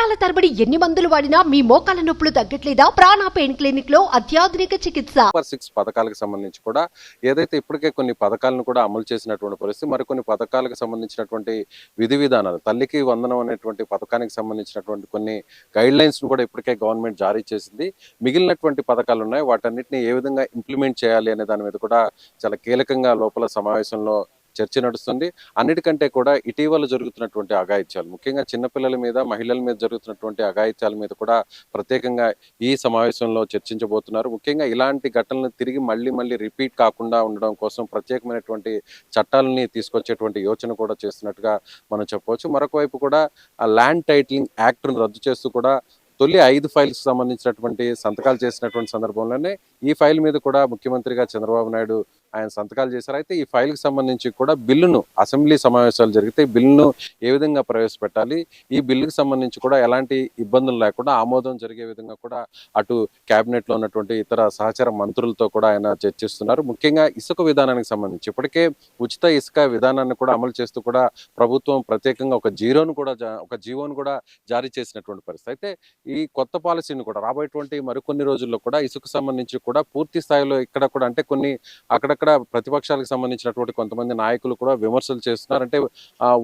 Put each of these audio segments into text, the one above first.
సంవత్సరాల తరబడి ఎన్ని మందులు వాడినా మీ మోకాల నొప్పులు తగ్గట్లేదా? ప్రాణ పెయిన్ క్లినిక్ లో అత్యాధునిక చికిత్స. సూపర్ 6 పథకాలకు సంబంధించి కూడా ఏదైతే ఇప్పటికే కొన్ని పథకాలను కూడా అమలు చేసినటువంటి పరిస్థితి, మరికొన్ని పథకాలకు సంబంధించినటువంటి విధి విధానాలు, తల్లికి వందనం అనేటువంటి పథకానికి సంబంధించినటువంటి కొన్ని గైడ్ లైన్స్ కూడా ఇప్పటికే గవర్నమెంట్ జారీ చేసింది. మిగిలినటువంటి పథకాలు ఉన్నాయి, వాటన్నిటిని ఏ విధంగా ఇంప్లిమెంట్ చేయాలి అనే దాని మీద కూడా చాలా కీలకంగా లోపల సమావేశంలో చర్చ నడుస్తుంది. అన్నిటికంటే కూడా ఇటీవల జరుగుతున్నటువంటి అఘాయిత్యాలు, ముఖ్యంగా చిన్నపిల్లల మీద, మహిళల మీద జరుగుతున్నటువంటి అఘాయిత్యాల మీద కూడా ప్రత్యేకంగా ఈ సమావేశంలో చర్చించబోతున్నారు. ముఖ్యంగా ఇలాంటి ఘటనలు తిరిగి మళ్ళీ రిపీట్ కాకుండా ఉండడం కోసం ప్రత్యేకమైనటువంటి చట్టాలని తీసుకొచ్చేటువంటి యోచన కూడా చేస్తున్నట్టుగా మనం చెప్పవచ్చు. మరొక వైపు కూడా ఆ ల్యాండ్ టైటిలింగ్ యాక్ట్ను రద్దు చేస్తూ కూడా తొలి 5 ఫైల్స్ సంబంధించినటువంటి సంతకాలు చేసినటువంటి సందర్భంలోనే ఈ ఫైల్ మీద కూడా ముఖ్యమంత్రిగా చంద్రబాబు నాయుడు ఆయన సంతకాలు చేశారు. అయితే ఈ ఫైల్కి సంబంధించి కూడా బిల్లును, అసెంబ్లీ సమావేశాలు జరిగితే బిల్లును ఏ విధంగా ప్రవేశపెట్టాలి, ఈ బిల్లుకి సంబంధించి కూడా ఎలాంటి ఇబ్బందులు లేకుండా ఆమోదం జరిగే విధంగా కూడా అటు క్యాబినెట్లో ఉన్నటువంటి ఇతర సహచర మంత్రులతో కూడా ఆయన చర్చిస్తున్నారు. ముఖ్యంగా ఇసుక విధానానికి సంబంధించి ఇప్పటికే ఉచిత ఇసుక విధానాన్ని కూడా అమలు చేస్తూ కూడా ప్రభుత్వం ప్రత్యేకంగా ఒక జీవోను కూడా జారీ చేసినటువంటి పరిస్థితి. అయితే ఈ కొత్త పాలసీని కూడా రాబోయేటువంటి మరికొన్ని రోజుల్లో కూడా ఇసుకు సంబంధించి కూడా పూర్తి స్థాయిలో ఇక్కడ కూడా అంటే కొన్ని అక్కడక్కడ ప్రతిపక్షాలకు సంబంధించినటువంటి కొంతమంది నాయకులు కూడా విమర్శలు చేస్తున్నారు. అంటే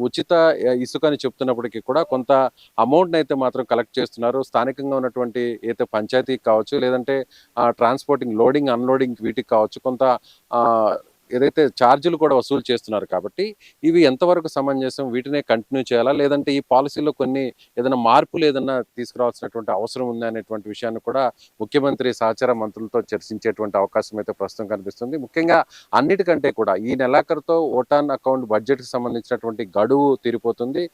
ఉచిత ఇసుక అని చెప్తున్నప్పటికీ కూడా కొంత అమౌంట్ని అయితే మాత్రం కలెక్ట్ చేస్తున్నారు. స్థానికంగా ఉన్నటువంటి అయితే పంచాయతీకి కావచ్చు, లేదంటే ట్రాన్స్పోర్టింగ్, లోడింగ్ అన్లోడింగ్ వీటికి కావచ్చు, కొంత ఏదైతే ఛార్జీలు కూడా వసూలు చేస్తున్నారు. కాబట్టి ఇవి ఎంతవరకు సమంజసం, వీటినే కంటిన్యూ చేయాలా, లేదంటే ఈ పాలసీలో కొన్ని ఏదైనా మార్పులు ఏదైనా తీసుకురావాల్సినటువంటి అవసరం ఉంది అనేటువంటి విషయాన్ని కూడా ముఖ్యమంత్రి సహచర మంత్రులతో చర్చించేటువంటి అవకాశం అయితే ప్రస్తుతం కనిపిస్తుంది. ముఖ్యంగా అన్నిటికంటే కూడా ఈ నెలాఖరుతో ఓటాన్ అకౌంట్ బడ్జెట్కి సంబంధించినటువంటి గడువు తీరిపోతుంది.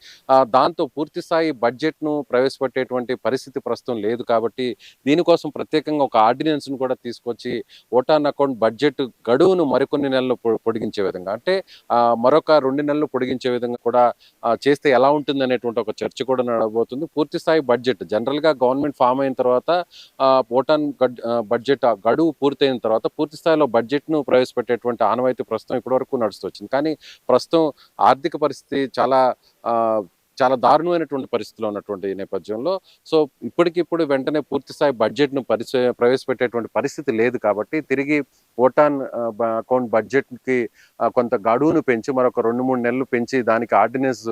దాంతో పూర్తిస్థాయి బడ్జెట్ను ప్రవేశపెట్టేటువంటి పరిస్థితి ప్రస్తుతం లేదు. కాబట్టి దీనికోసం ప్రత్యేకంగా ఒక ఆర్డినెన్స్ను కూడా తీసుకొచ్చి ఓటాన్ అకౌంట్ బడ్జెట్ గడువును మరికొన్ని నెలలు పొడిగించే విధంగా, అంటే మరొక 2 నెలలు పొడిగించే విధంగా కూడా చేస్తే ఎలా ఉంటుంది అనేటువంటి ఒక చర్చ కూడా నడవబోతుంది. పూర్తి స్థాయి బడ్జెట్ జనరల్గా గవర్నమెంట్ ఫామ్ అయిన తర్వాత ఓటాన్ బడ్జెట్ గడువు పూర్తయిన తర్వాత పూర్తి స్థాయిలో బడ్జెట్ను ప్రవేశపెట్టేటువంటి ఆనవాయితీ ప్రస్తుతం ఇప్పటివరకు నడుస్తూ వచ్చింది. కానీ ప్రస్తుతం ఆర్థిక పరిస్థితి చాలా దారుణమైనటువంటి పరిస్థితిలో ఉన్నటువంటి నేపథ్యంలో సో ఇప్పటికిప్పుడు వెంటనే పూర్తిస్థాయి బడ్జెట్ను ప్రవేశపెట్టేటువంటి పరిస్థితి లేదు. కాబట్టి తిరిగి ఓటాన్ అకౌంట్ బడ్జెట్కి కొంత గడువును పెంచి మరొక 2-3 నెలలు పెంచి దానికి ఆర్డినెన్స్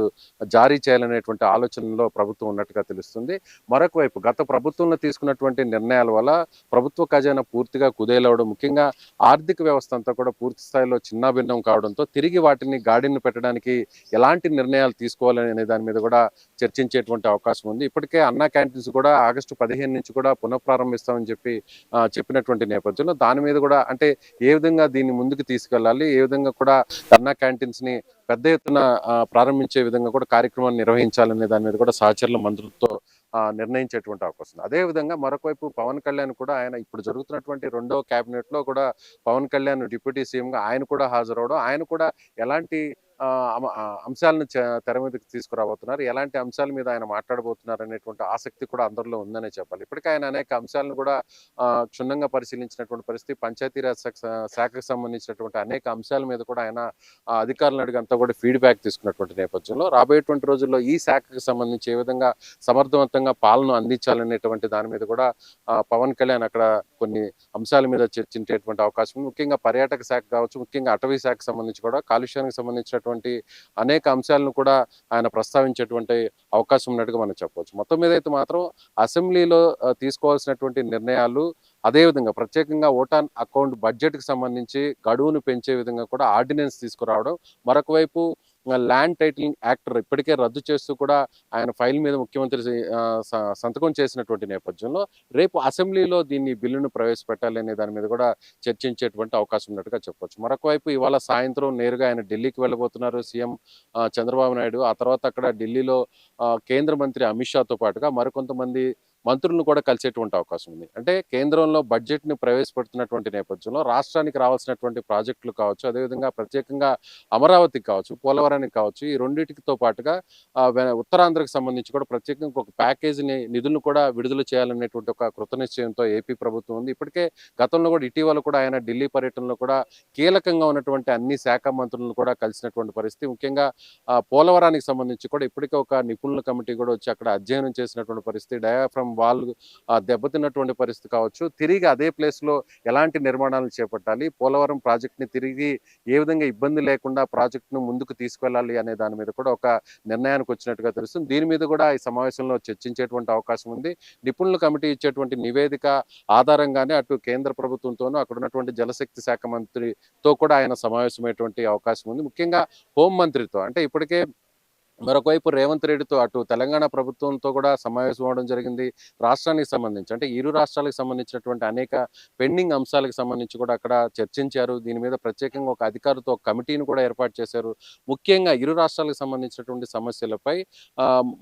జారీ చేయాలనేటువంటి ఆలోచనలో ప్రభుత్వం ఉన్నట్టుగా తెలుస్తుంది. మరొక వైపు గత ప్రభుత్వంలో తీసుకున్నటువంటి నిర్ణయాల వల్ల ప్రభుత్వ ఖజానా పూర్తిగా కుదేలవడం, ముఖ్యంగా ఆర్థిక వ్యవస్థ అంతా కూడా పూర్తి స్థాయిలో చిన్నాభిన్నం కావడంతో తిరిగి వాటిని గాడిని పెట్టడానికి ఎలాంటి నిర్ణయాలు తీసుకోవాలనే దాని మీద కూడా చర్చించేటువంటి అవకాశం ఉంది. ఇప్పటికే అన్నా క్యాంటీన్స్ కూడా ఆగస్టు 15 నుంచి కూడా పునఃప్రారంభిస్తామని చెప్పినటువంటి నేపథ్యంలో దాని మీద కూడా అంటే ఏ విధంగా దీన్ని ముందుకు తీసుకెళ్లాలి, ఏ విధంగా కూడా అన్నా క్యాంటీన్స్ ని పెద్ద ఎత్తున ప్రారంభించే విధంగా కూడా కార్యక్రమాన్ని నిర్వహించాలనే దాని మీద కూడా సహచరుల మంత్రులతో నిర్ణయించేటువంటి అవకాశం ఉంది. అదేవిధంగా మరొకవైపు పవన్ కళ్యాణ్ కూడా ఆయన ఇప్పుడు జరుగుతున్నటువంటి 2వ కేబినెట్ లో కూడా పవన్ కళ్యాణ్ డిప్యూటీ సీఎంగా ఆయన కూడా హాజరవడం, ఆయన కూడా ఎలాంటి అంశాలను తెర మీదకి తీసుకురాబోతున్నారు, ఎలాంటి అంశాల మీద ఆయన మాట్లాడబోతున్నారు అనేటువంటి ఆసక్తి కూడా అందరిలో ఉందనే చెప్పాలి. ఇప్పటికే ఆయన అనేక అంశాలను కూడా క్షుణ్ణంగా పరిశీలించినటువంటి పరిస్థితి, పంచాయతీరాజ్ శాఖకు సంబంధించినటువంటి అనేక అంశాల మీద కూడా ఆయన అధికారులను అడిగంతా కూడా ఫీడ్బ్యాక్ తీసుకున్నటువంటి నేపథ్యంలో రాబోయేటువంటి రోజుల్లో ఈ శాఖకు సంబంధించి ఏ విధంగా సమర్థవంతంగా పాలన అందించాలనేటువంటి దాని మీద కూడా పవన్ కళ్యాణ్ అక్కడ కొన్ని అంశాల మీద చర్చించేటువంటి అవకాశం ఉంది. ముఖ్యంగా పర్యాటక శాఖ కావచ్చు, ముఖ్యంగా అటవీ శాఖకు సంబంధించి కూడా కాలుష్యానికి సంబంధించినటువంటి అనేక అంశాలను కూడా ఆయన ప్రస్తావించేటువంటి అవకాశం ఉన్నట్టుగా మనం చెప్పవచ్చు. మొత్తం మీద అయితే మాత్రం అసెంబ్లీలో తీసుకోవాల్సినటువంటి నిర్ణయాలు, అదేవిధంగా ప్రత్యేకంగా ఓటాన్ అకౌంట్ బడ్జెట్కి సంబంధించి గడువును పెంచే విధంగా కూడా ఆర్డినెన్స్ తీసుకురావడం, మరొక వైపు ల్యాండ్ టైటిలింగ్ యాక్ట్ ఇప్పటికే రద్దు చేస్తూ కూడా ఆయన ఫైల్ మీద ముఖ్యమంత్రి సంతకం చేసినటువంటి నేపథ్యంలో రేపు అసెంబ్లీలో దీన్ని బిల్లును ప్రవేశపెట్టాలి అనే దాని మీద కూడా చర్చించేటువంటి అవకాశం ఉన్నట్టుగా చెప్పొచ్చు. మరొక వైపు ఇవాళ సాయంత్రం నేరుగా ఆయన ఢిల్లీకి వెళ్ళబోతున్నారు సీఎం చంద్రబాబు నాయుడు. ఆ తర్వాత అక్కడ ఢిల్లీలో కేంద్ర మంత్రి అమిత్ షాతో పాటుగా మరికొంతమంది మంత్రులను కూడా కలిసేటువంటి అవకాశం ఉంది. అంటే కేంద్రంలో బడ్జెట్‌ని ప్రవేశపెడుతున్నటువంటి నేపథ్యంలో రాష్ట్రానికి రావాల్సినటువంటి ప్రాజెక్టులు కావచ్చు, అదేవిధంగా ప్రత్యేకంగా అమరావతికి కావచ్చు, పోలవరానికి కావచ్చు, ఈ రెండిటితో పాటుగా ఉత్తరాంధ్రకు సంబంధించి కూడా ప్రత్యేకంగా ఒక ప్యాకేజీని నిధులను కూడా విడుదల చేయాలనేటువంటి ఒక కృతనిశ్చయంతో ఏపీ ప్రభుత్వం ఉంది. ఇప్పటికే గతంలో కూడా ఇటీవల కూడా ఆయన ఢిల్లీ పర్యటనలో కూడా కీలకంగా ఉన్నటువంటి అన్ని శాఖ మంత్రులను కూడా కలిసినటువంటి పరిస్థితి. ముఖ్యంగా పోలవరానికి సంబంధించి కూడా ఇప్పటికే ఒక నిపుణుల కమిటీ కూడా వచ్చి అక్కడ అధ్యయనం చేసినటువంటి పరిస్థితి. డయాఫ్రమ్ వాల్ దెబ్బతిన్నటువంటి పరిస్థితి కావచ్చు. తిరిగి అదే ప్లేస్‌లో ఎలాంటి నిర్మాణాలు చేపట్టాలి, పోలవరం ప్రాజెక్ట్‌ని తిరిగి ఏ విధంగా ఇబ్బంది లేకుండా ప్రాజెక్ట్‌ను ముందుకు తీసుకెళ్లాలి అనే దాని మీద కూడా ఒక నిర్ణయానికి వచ్చినట్టుగా తెలుస్తుంది. దీని మీద కూడా ఈ సమావేశంలో చర్చించేటువంటి అవకాశం ఉంది. నిపుణుల కమిటీ ఇచ్చేటువంటి నివేదిక ఆధారంగానే అటు కేంద్ర ప్రభుత్వంతోనూ అక్కడ ఉన్నటువంటి జలశక్తి శాఖ మంత్రితో కూడా ఆయన సమావేశమయ్యేటువంటి అవకాశం ఉంది. ముఖ్యంగా హోం మంత్రితో అంటే ఇప్పటికే మరొక వైపు రేవంత్ రెడ్డితో అటు తెలంగాణ ప్రభుత్వంతో కూడా సమావేశం అవ్వడం జరిగింది. రాష్ట్రానికి సంబంధించి అంటే ఇరు రాష్ట్రాలకు సంబంధించినటువంటి అనేక పెండింగ్ అంశాలకు సంబంధించి కూడా అక్కడ చర్చించారు. దీని మీద ప్రత్యేకంగా ఒక అధికారితో ఒక కమిటీని కూడా ఏర్పాటు చేశారు. ముఖ్యంగా ఇరు రాష్ట్రాలకు సంబంధించినటువంటి సమస్యలపై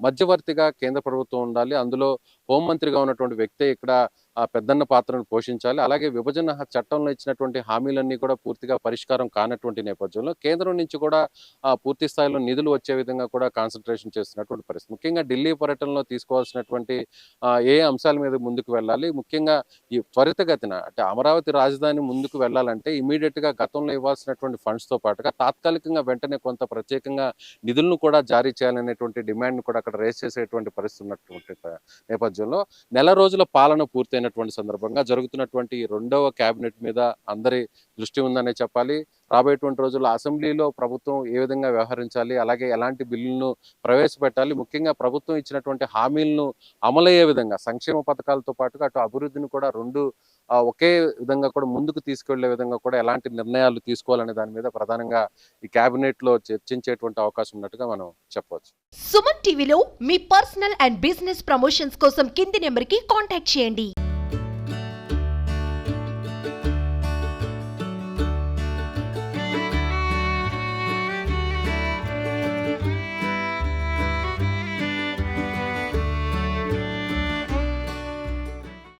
మధ్యవర్తిగా కేంద్ర ప్రభుత్వం ఉండాలి. అందులో హోంమంత్రిగా ఉన్నటువంటి వ్యక్తే ఇక్కడ పెద్దన్న పాత్రను పోషించాలి. అలాగే విభజన చట్టంలో ఇచ్చినటువంటి హామీలన్నీ కూడా పూర్తిగా పరిష్కారం కానటువంటి నేపథ్యంలో కేంద్రం నుంచి కూడా పూర్తి స్థాయిలో నిధులు వచ్చే విధంగా కూడా కాన్సన్ట్రేషన్ చేస్తున్నటువంటి పరిస్థితి. ముఖ్యంగా ఢిల్లీ పర్యటనలో తీసుకోవాల్సినటువంటి ఏ అంశాల మీద ముందుకు వెళ్ళాలి, ముఖ్యంగా ఈ త్వరితగతిన అంటే అమరావతి రాజధాని ముందుకు వెళ్ళాలంటే ఇమీడియట్‌గా గతంలో ఇవ్వాల్సినటువంటి ఫండ్స్‌తో పాటుగా తాత్కాలికంగా వెంటనే కొంత ప్రత్యేకంగా నిధులను కూడా జారీ చేయాలనేటువంటి డిమాండ్‌ని కూడా అక్కడ రేస్ చేసేటువంటి పరిస్థితి ఉన్నటువంటి నేపథ్యంలో నెల రోజుల పాలన పూర్తయినటువంటి సందర్భంగా జరుగుతున్నటువంటి రెండవ క్యాబినెట్ మీద అందరి దృష్టి ఉందనే చెప్పాలి. రాబోయేటువంటి రోజుల్లో అసెంబ్లీలో ప్రభుత్వం ఏ విధంగా వ్యవహరించాలి, అలాగే ఎలాంటి బిల్లులను ప్రవేశపెట్టాలి, ముఖ్యంగా ప్రభుత్వం ఇచ్చినటువంటి హామీలను అమలయ్యే విధంగా సంక్షేమ పథకాలతో పాటుగా అటు అభివృద్ధిని కూడా ఒకే విధంగా కూడా ముందుకు తీసుకెళ్లే విధంగా కూడా ఎలాంటి నిర్ణయాలు తీసుకోవాలనే దాని మీద ప్రధానంగా ఈ క్యాబినెట్ లో చర్చించేటువంటి అవకాశం ఉన్నట్టుగా మనం చెప్పవచ్చు. సుమన్ టీవీలో మీ పర్సనల్ అండ్ బిజినెస్ ప్రమోషన్స్ కోసం కింది నెంబర్కి కాంటాక్ట్ చేయండి.